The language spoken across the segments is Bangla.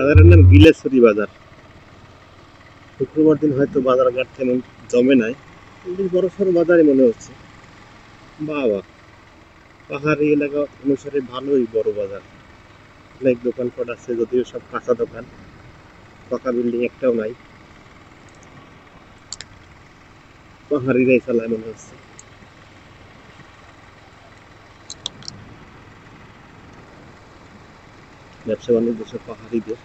বাজারের নাম গিলেশ্বরী বাজার। শুক্রবার দিন হয়তো বাজার ঘাট তেমন জমে নাই, কিন্তু বড় সড়ো বাজারই মনে হচ্ছে। বাবা, পাহাড়ি এলাকা অনুসারে ভালোই বড় বাজার। অনেক দোকানপাট আছে, যদিও সব কাঁচা দোকান, পাকা বিল্ডিং একটাও নাই। পাহাড়িরাই চালায় মনে হচ্ছে। ব্যবসা বাণিজ্য সব পাহাড়িদের।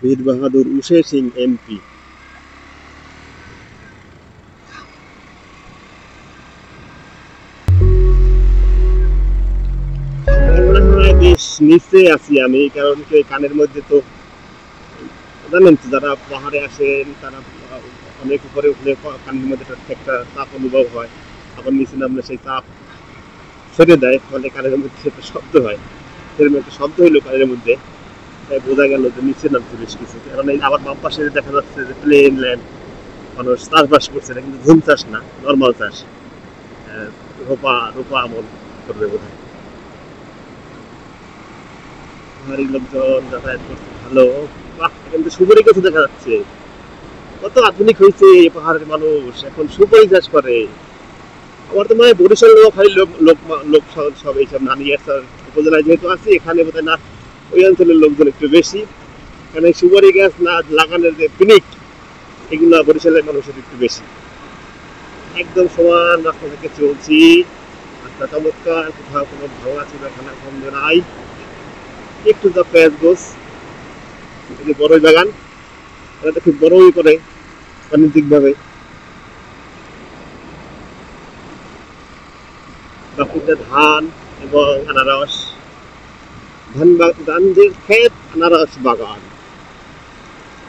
বীর বাহাদুর উষে সিং এমপি। বেশ নিচে আছি আমি, কারণ কি কানের মধ্যে তো জানেন তো, যারা পাহাড়ে আসেন তারা অনেক উপরে উঠলে কানের মধ্যে একটা চাপ অনুভব হয়, আবার নিচে নামলে সেই চাপ ছেড়ে দেয়, ফলে কানের মধ্যে একটা শব্দ হয়। সেরকম একটা শব্দ হইলো কানের মধ্যে, তাই বোঝা গেল যে নিচে নামতে বেশ কিছু। কারণ এই আবার বাম পাশে দেখা যাচ্ছে যে প্লেন ল্যান্ড, মানুষ চাষবাস করছে, না কিন্তু ঝুম চাষ না, নর্মাল চাষ। রোপা রোপা আমল করবে বোধ হয়। পাহাড়ি লোকজন যাতায়াত করছে ভালো। বাহ, কিন্তু সুপারি গাছ দেখা যাচ্ছে। কত আধুনিক হয়েছে পাহাড়ের মানুষ, এখন সুপারি চাষ করে। আমার তো মনে হয় বরিশাল নোয়াখালী লোক লোক লোক সব এইসব নানিয়ার উপজেলায় যেহেতু আছে, এখানে বোধহয় না ওই অঞ্চলের লোকজন একটু বেশি। কারণ এই সুপারি গাছ না লাগানোর যে পিনিক, এগুলো বরিশালের মানুষের একটু বেশি। একদম সমান রাস্তা থেকে চলছি, রাস্তা চমৎকার, কোথাও কোনো ভাঙা ছিল খানা খন্দ নাই। একটু যা পেঁয়াজ গোছ, বড়ই বাগান, এটা তো খুব বড়ই করে বাণিজ্যিক ভাবে। বাকিটা ধান এবং আনারস, ধান যে ক্ষেত, আনারস বাগান।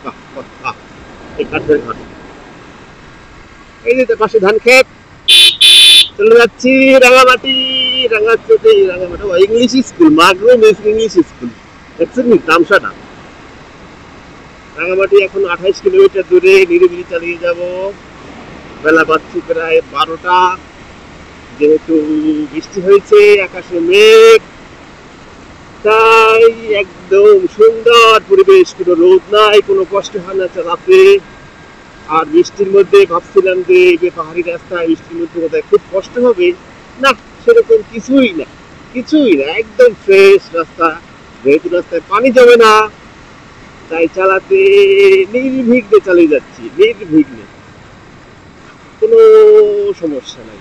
বাহ বাহ বাহ, এই কাঠের ঘর, এই যে পাশে ধান ক্ষেত। চলে যাচ্ছি Rangamati, Rangamati English school, Magrum English school. দেখছেন তামসাটা। রাঙামাটি এখন 28 কিলোমিটার দূরে, নিরিবিলি চালিয়ে যাব। বেলা বাজছে প্রায় 12টা। যেহেতু বৃষ্টি হয়েছে, আকাশে মেঘ, তাই একদম সুন্দর পরিবেশ, কোনো রোদ নাই, কোনো কষ্ট হয় না চালাতে। আর বৃষ্টির মধ্যে ভাবছিলাম যে পাহাড়ি রাস্তায় বৃষ্টির মধ্যে কোথায় খুব কষ্ট হবে, না সেরকম কিছুই না, কিছুই না, একদম ফ্রেশ রাস্তা। যেহেতু রাস্তায় পানি জমে না, তাই চালাতে নির্বিঘ্নে চালিয়ে যাচ্ছি, নির্বিঘ্নে, কোনো সমস্যা নাই।